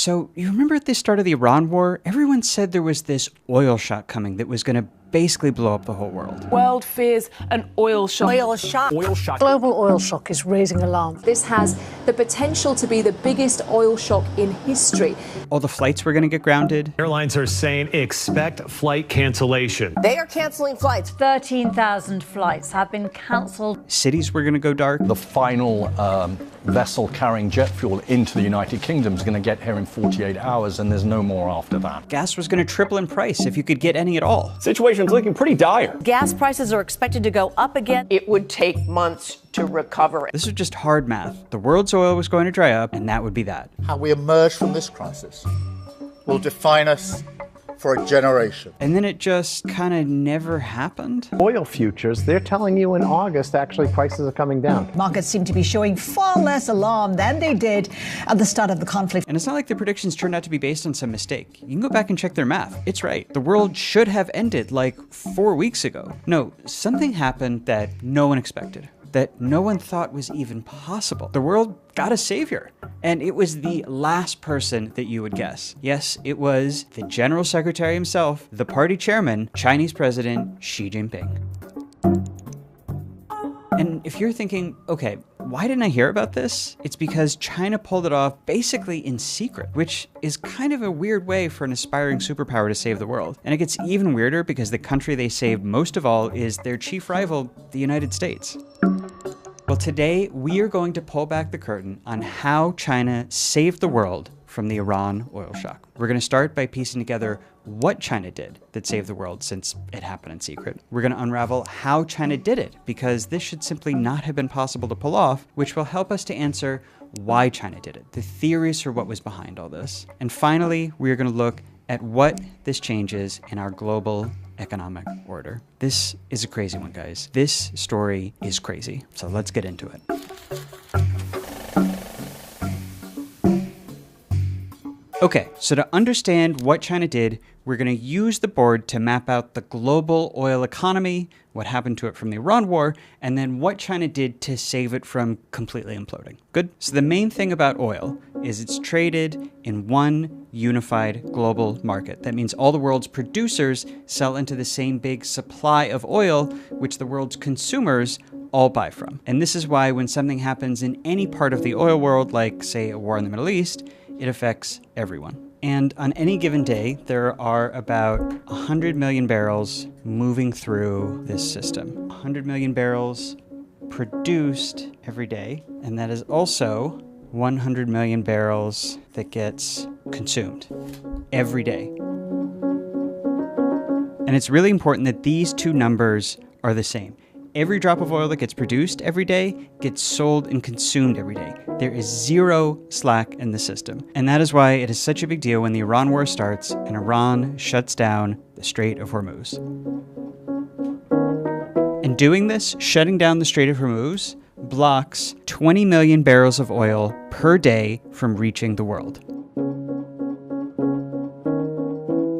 So you remember at the start of the Iran war, everyone said there was this oil shock coming that was going to basically blow up the whole world. World fears an oil shock. Oil shock. Oil shock. Global oil shock is raising alarm. This has the potential to be the biggest oil shock in history. All the flights were going to get grounded. Airlines are saying expect flight cancellation. They are canceling flights. 13,000 flights have been cancelled. Cities were going to go dark. The final vessel carrying jet fuel into the United Kingdom is going to get here in 48 hours, and there's no more after that. Gas was going to triple in price if you could get any at all. Situation's looking pretty dire. Gas prices are expected to go up again. It would take months to recover. This was just hard math. The world's oil was going to dry up, and that would be that. How we emerge from this crisis will define us for a generation. And then it just kind of never happened. Oil futures, they're telling you in August, actually, prices are coming down. Markets seem to be showing far less alarm than they did at the start of the conflict. And it's not like the predictions turned out to be based on some mistake. You can go back and check their math. It's right. The world should have ended like 4 weeks ago. No, something happened that no one expected, that no one thought was even possible. The world got a savior, and it was the last person that you would guess. Yes, it was the General Secretary himself, the party chairman, Chinese President Xi Jinping. And if you're thinking, okay, why didn't I hear about this? It's because China pulled it off basically in secret, which is kind of a weird way for an aspiring superpower to save the world. And it gets even weirder because the country they saved most of all is their chief rival, the United States. Well, today we are going to pull back the curtain on how China saved the world from the Iran oil shock. We're going to start by piecing together what China did that saved the world since it happened in secret. We're going to unravel how China did it, because this should simply not have been possible to pull off, which will help us to answer why China did it, the theories for what was behind all this. And finally, we're going to look at what this changes in our global economic order. This is a crazy one, guys. This story is crazy. So let's get into it. Okay, so to understand what China did, we're going to use the board to map out the global oil economy, what happened to it from the Iran war, and then what China did to save it from completely imploding. Good? So the main thing about oil is it's traded in one unified global market. That means all the world's producers sell into the same big supply of oil, which the world's consumers all buy from. And this is why when something happens in any part of the oil world, like, say, a war in the Middle East, it affects everyone. And on any given day, there are about 100 million barrels moving through this system. 100 million barrels produced every day. And that is also 100 million barrels that gets consumed every day. And it's really important that these two numbers are the same. Every drop of oil that gets produced every day gets sold and consumed every day. There is zero slack in the system. And that is why it is such a big deal when the Iran war starts and Iran shuts down the Strait of Hormuz. And doing this, shutting down the Strait of Hormuz, blocks 20 million barrels of oil per day from reaching the world.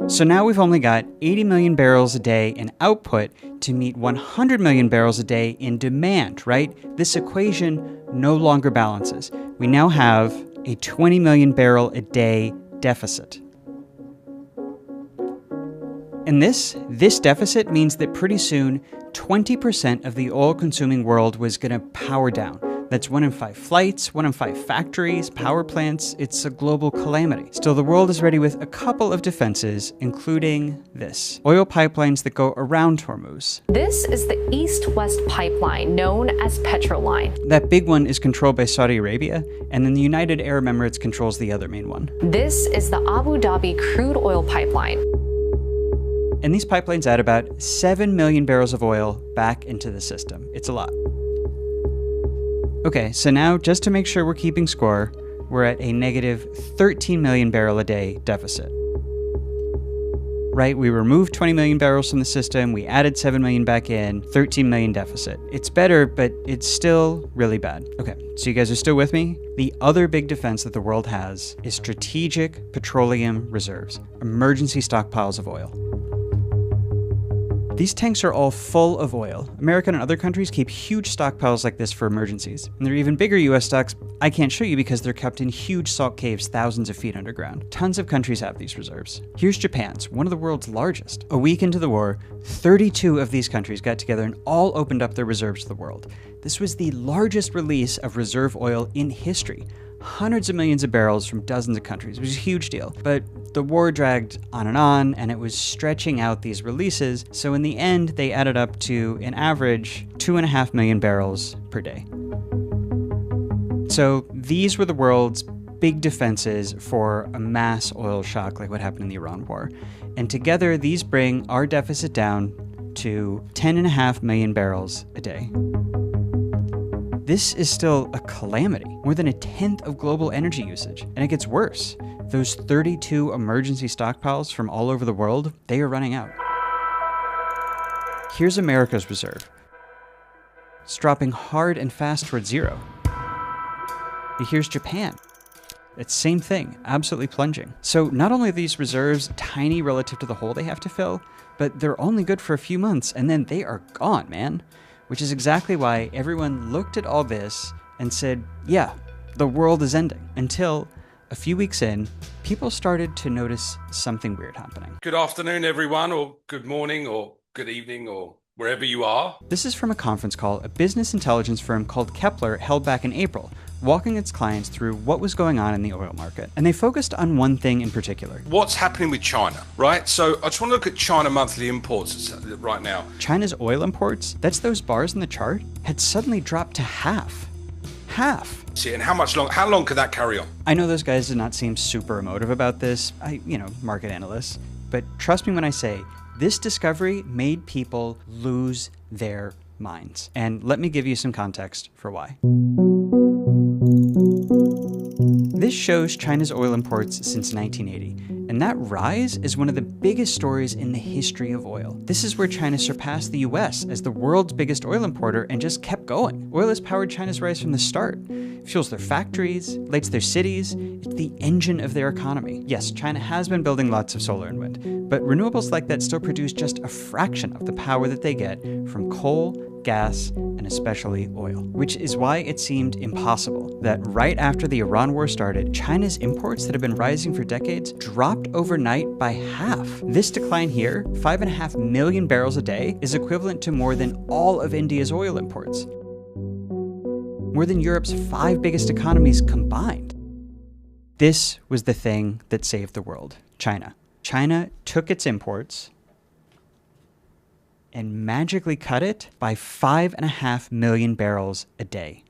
So now we've only got 80 million barrels a day in output to meet 100 million barrels a day in demand, right? This equation no longer balances. We now have a 20 million barrel a day deficit. And this deficit means that pretty soon, 20% of the oil-consuming world was going to power down. That's 1 in 5 flights, 1 in 5 factories, power plants. It's a global calamity. Still, the world is ready with a couple of defenses, including this: oil pipelines that go around Hormuz. This is the East-West pipeline, known as Petroline. That big one is controlled by Saudi Arabia, and then the United Arab Emirates controls the other main one. This is the Abu Dhabi crude oil pipeline. And these pipelines add about 7 million barrels of oil back into the system. It's a lot. Okay, so now, just to make sure we're keeping score, we're at a negative 13 million barrel a day deficit. Right, we removed 20 million barrels from the system, we added 7 million back in, 13 million deficit. It's better, but it's still really bad. Okay, so you guys are still with me? The other big defense that the world has is strategic petroleum reserves, emergency stockpiles of oil. These tanks are all full of oil. America and other countries keep huge stockpiles like this for emergencies. And there are even bigger US stocks I can't show you because they're kept in huge salt caves thousands of feet underground. Tons of countries have these reserves. Here's Japan's, one of the world's largest. A week into the war, 32 of these countries got together and all opened up their reserves to the world. This was the largest release of reserve oil in history. Hundreds of millions of barrels from dozens of countries. It was a huge deal. But the war dragged on, and it was stretching out these releases. So in the end, they added up to an average 2.5 million barrels per day. So these were the world's big defenses for a mass oil shock like what happened in the Iran war. And together, these bring our deficit down to 10.5 million barrels a day. This is still a calamity, more than 1/10 of global energy usage. And it gets worse. Those 32 emergency stockpiles from all over the world, they are running out. Here's America's reserve. It's dropping hard and fast towards zero. Here's Japan. It's same thing, absolutely plunging. So not only are these reserves tiny relative to the hole they have to fill, but they're only good for a few months and then they are gone, man. Which is exactly why everyone looked at all this and said, yeah, the world is ending. Until a few weeks in, people started to notice something weird happening. Good afternoon, everyone, or good morning, or good evening, or wherever you are. This is from a conference call a business intelligence firm called Kepler held back in April, walking its clients through what was going on in the oil market. And they focused on one thing in particular. What's happening with China, right? So I just want to look at China monthly imports right now. China's oil imports, that's those bars in the chart, had suddenly dropped to half. Half. See, and how long could that carry on? I know those guys did not seem super emotive about this, market analysts, but trust me when I say, this discovery made people lose their minds. And let me give you some context for why. This shows China's oil imports since 1980, and that rise is one of the biggest stories in the history of oil. This is where China surpassed the US as the world's biggest oil importer and just kept going. Oil has powered China's rise from the start. It fuels their factories, lights their cities, it's the engine of their economy. Yes, China has been building lots of solar and wind, but renewables like that still produce just a fraction of the power that they get from coal, gas, and especially oil. Which is why it seemed impossible that right after the Iran war started, China's imports that have been rising for decades dropped overnight by half. This decline here, 5.5 million barrels a day, is equivalent to more than all of India's oil imports. More than Europe's 5 biggest economies combined. This was the thing that saved the world, China. China took its imports and magically cut it by 5.5 million barrels a day.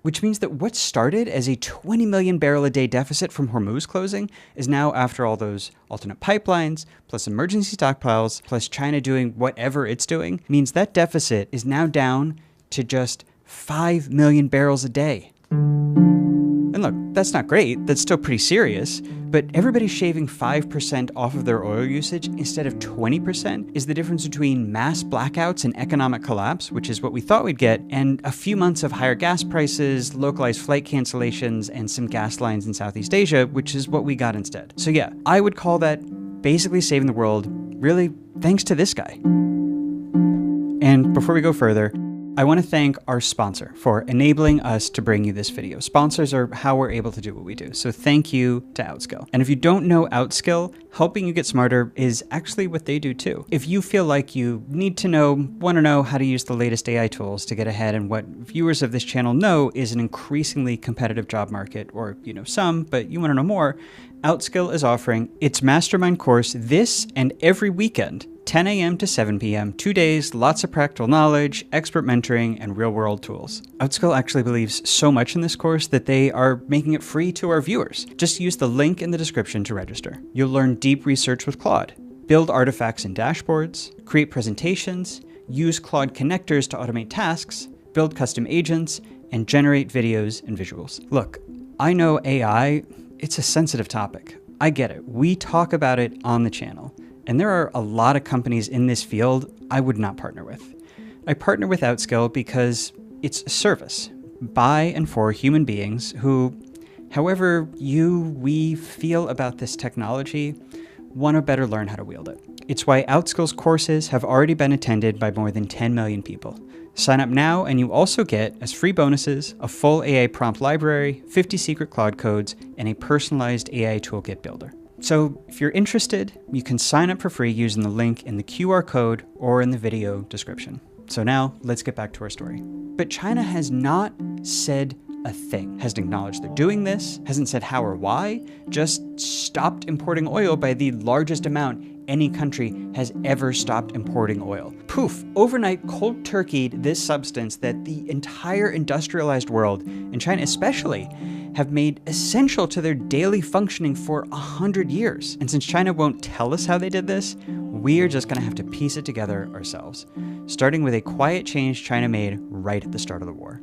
Which means that what started as a 20 million barrel a day deficit from Hormuz closing is now, after all those alternate pipelines, plus emergency stockpiles, plus China doing whatever it's doing, means that deficit is now down to just 5 million barrels a day. And look, that's not great, that's still pretty serious, but everybody shaving 5% off of their oil usage instead of 20% is the difference between mass blackouts and economic collapse, which is what we thought we'd get, and a few months of higher gas prices, localized flight cancellations, and some gas lines in Southeast Asia, which is what we got instead. So yeah, I would call that basically saving the world, really thanks to this guy. And before we go further, I want to thank our sponsor for enabling us to bring you this video. Sponsors are how we're able to do what we do. So thank you to Outskill. And if you don't know Outskill, helping you get smarter is actually what they do too. If you feel like you need to want to know how to use the latest AI tools to get ahead in what viewers of this channel know is an increasingly competitive job market, or some, but you want to know more, Outskill is offering its mastermind course this and every weekend, 10 a.m. to 7 p.m., 2 days, lots of practical knowledge, expert mentoring, and real-world tools. Outskill actually believes so much in this course that they are making it free to our viewers. Just use the link in the description to register. You'll learn deep research with Claude, build artifacts and dashboards, create presentations, use Claude connectors to automate tasks, build custom agents, and generate videos and visuals. Look, I know AI, it's a sensitive topic. I get it. We talk about it on the channel. And there are a lot of companies in this field I would not partner with. I partner with Outskill because it's a service by and for human beings who, however we feel about this technology, want to better learn how to wield it. It's why OutSkills courses have already been attended by more than 10 million people. Sign up now and you also get, as free bonuses, a full AI prompt library, 50 secret Claude codes, and a personalized AI toolkit builder. So if you're interested, you can sign up for free using the link in the QR code or in the video description. So now let's get back to our story. But China has not said a thing, hasn't acknowledged they're doing this, hasn't said how or why, just stopped importing oil by the largest amount any country has ever stopped importing oil. Poof, overnight cold turkeyed this substance that the entire industrialized world, and China especially, have made essential to their daily functioning for 100 years. And since China won't tell us how they did this, we're just gonna have to piece it together ourselves, starting with a quiet change China made right at the start of the war.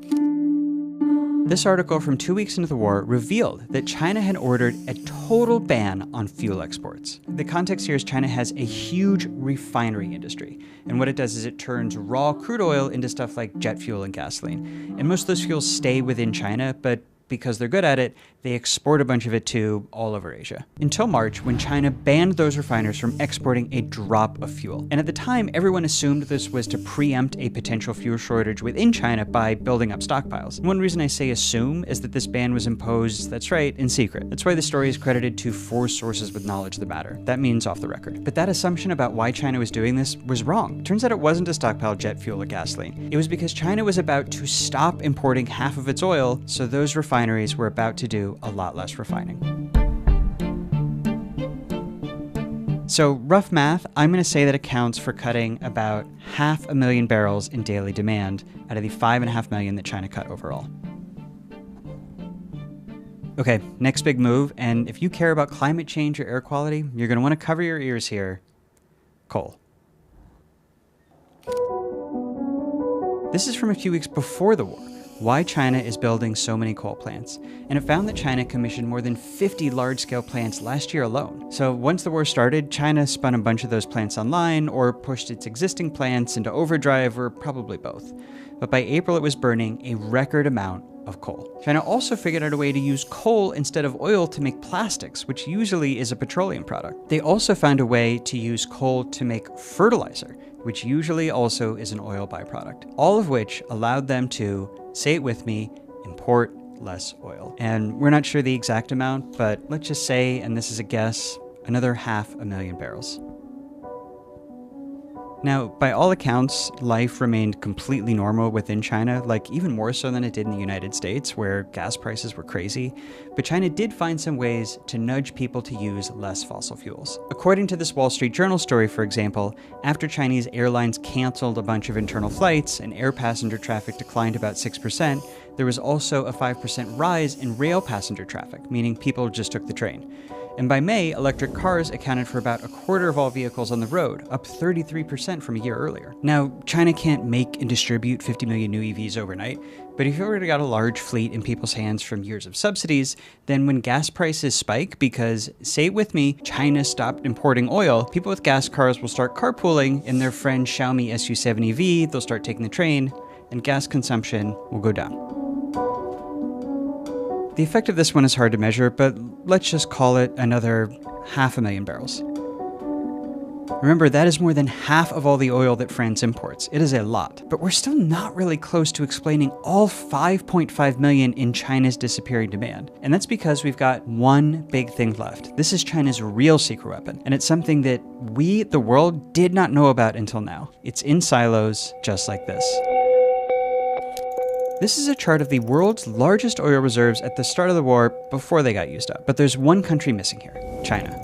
This article from 2 weeks into the war revealed that China had ordered a total ban on fuel exports. The context here is China has a huge refinery industry, and what it does is it turns raw crude oil into stuff like jet fuel and gasoline. And most of those fuels stay within China, but because they're good at it, they export a bunch of it to all over Asia. Until March, when China banned those refiners from exporting a drop of fuel. And at the time, everyone assumed this was to preempt a potential fuel shortage within China by building up stockpiles. One reason I say assume is that this ban was imposed, that's right, in secret. That's why the story is credited to 4 sources with knowledge of the matter. That means off the record. But that assumption about why China was doing this was wrong. Turns out it wasn't to stockpile jet fuel or gasoline. It was because China was about to stop importing half of its oil, so those refineries were about to do a lot less refining. So rough math, I'm going to say that accounts for cutting about 500,000 barrels in daily demand out of the 5.5 million that China cut overall. Okay, next big move, and if you care about climate change or air quality, you're going to want to cover your ears here. Coal. This is from a few weeks before the war. Why China is building so many coal plants, and it found that China commissioned more than 50 large-scale plants last year alone. So once the war started, China spun a bunch of those plants online or pushed its existing plants into overdrive, or probably both. But by April, it was burning a record amount of coal. China also figured out a way to use coal instead of oil to make plastics, which usually is a petroleum product. They also found a way to use coal to make fertilizer, which usually also is an oil byproduct. All of which allowed them to, say it with me, import less oil. And we're not sure the exact amount, but let's just say, and this is a guess, another 500,000 barrels. Now, by all accounts, life remained completely normal within China, like even more so than it did in the United States, where gas prices were crazy. But China did find some ways to nudge people to use less fossil fuels. According to this Wall Street Journal story, for example, after Chinese airlines canceled a bunch of internal flights and air passenger traffic declined about 6%, there was also a 5% rise in rail passenger traffic, meaning people just took the train. And by May, electric cars accounted for about a quarter of all vehicles on the road, up 33% from a year earlier. Now, China can't make and distribute 50 million new EVs overnight, but if you already got a large fleet in people's hands from years of subsidies, then when gas prices spike because, say it with me, China stopped importing oil, people with gas cars will start carpooling in their friend Xiaomi SU7 EV, they'll start taking the train, and gas consumption will go down. The effect of this one is hard to measure, but let's just call it another 500,000 barrels. Remember, that is more than half of all the oil that France imports. It is a lot, but we're still not really close to explaining all 5.5 million in China's disappearing demand. And that's because we've got one big thing left. This is China's real secret weapon, and it's something that we, the world, did not know about until now. It's in silos, just like this. This is a chart of the world's largest oil reserves at the start of the war before they got used up. But there's one country missing here, China.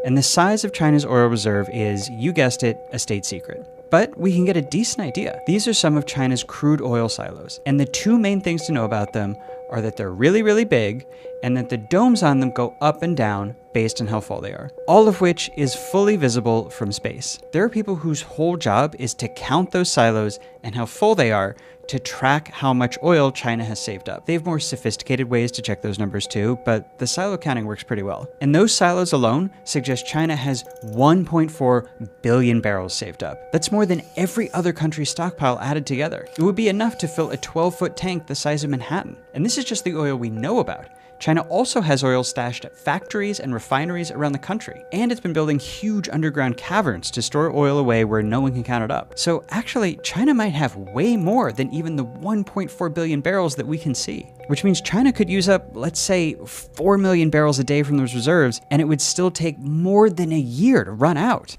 And the size of China's oil reserve is, you guessed it, a state secret. But we can get a decent idea. These are some of China's crude oil silos. And the 2 main things to know about them are that they're really, really big, and that the domes on them go up and down based on how full they are. All of which is fully visible from space. There are people whose whole job is to count those silos and how full they are to track how much oil China has saved up. They have more sophisticated ways to check those numbers too, but the silo counting works pretty well. And those silos alone suggest China has 1.4 billion barrels saved up. That's more than every other country's stockpile added together. It would be enough to fill a 12-foot tank the size of Manhattan. And this is just the oil we know about. China also has oil stashed at factories and refineries around the country, and it's been building huge underground caverns to store oil away where no one can count it up. So actually, China might have way more than even the 1.4 billion barrels that we can see. Which means China could use up, let's say, 4 million barrels a day from those reserves, and it would still take more than a year to run out.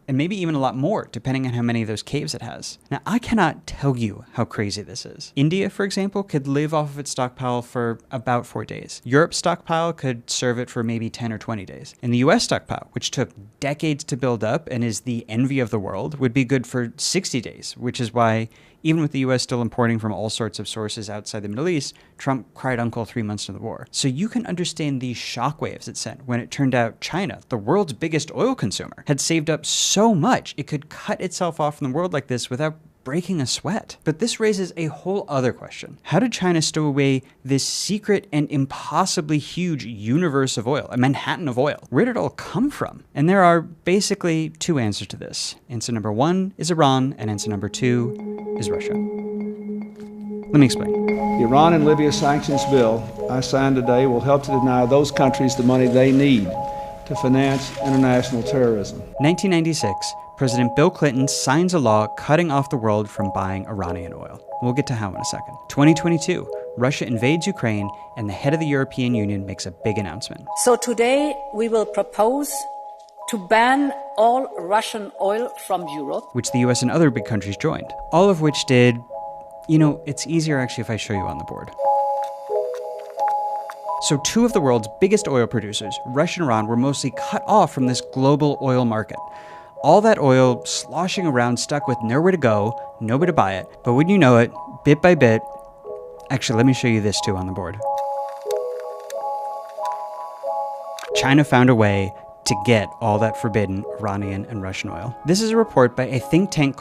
And maybe even a lot more, depending on how many of those caves it has. Now, I cannot tell you how crazy this is. India, for example, could live off of its stockpile for about 4 days. Europe's stockpile could serve it for maybe 10 or 20 days. And the US stockpile, which took decades to build up and is the envy of the world, would be good for 60 days, which is why, even with the US still importing from all sorts of sources outside the Middle East, Trump cried uncle 3 months into the war. So you can understand these shockwaves it sent when it turned out China, the world's biggest oil consumer, had saved up so much it could cut itself off from the world like this without breaking a sweat. But this raises a whole other question. How did China stow away this secret and impossibly huge universe of oil, a Manhattan of oil? Where did it all come from? And there are basically 2 answers to this. Answer number 1 is Iran, and answer number 2 is Russia. Let me explain. The Iran and Libya sanctions bill I signed today will help to deny those countries the money they need to finance international terrorism. 1996, President Bill Clinton signs a law cutting off the world from buying Iranian oil. We'll get to how in a second. 2022, Russia invades Ukraine, and the head of the European Union makes a big announcement. So today we will propose to ban all Russian oil from Europe, which the US and other big countries joined. All of which did, it's easier actually if I show you on the board. So 2 of the world's biggest oil producers, Russia and Iran, were mostly cut off from this global oil market. All that oil sloshing around, stuck with nowhere to go, nobody to buy it. But wouldn't you know it, bit by bit, actually, let me show you this too on the board. China found a way to get all that forbidden Iranian and Russian oil. This is a report by a think tank called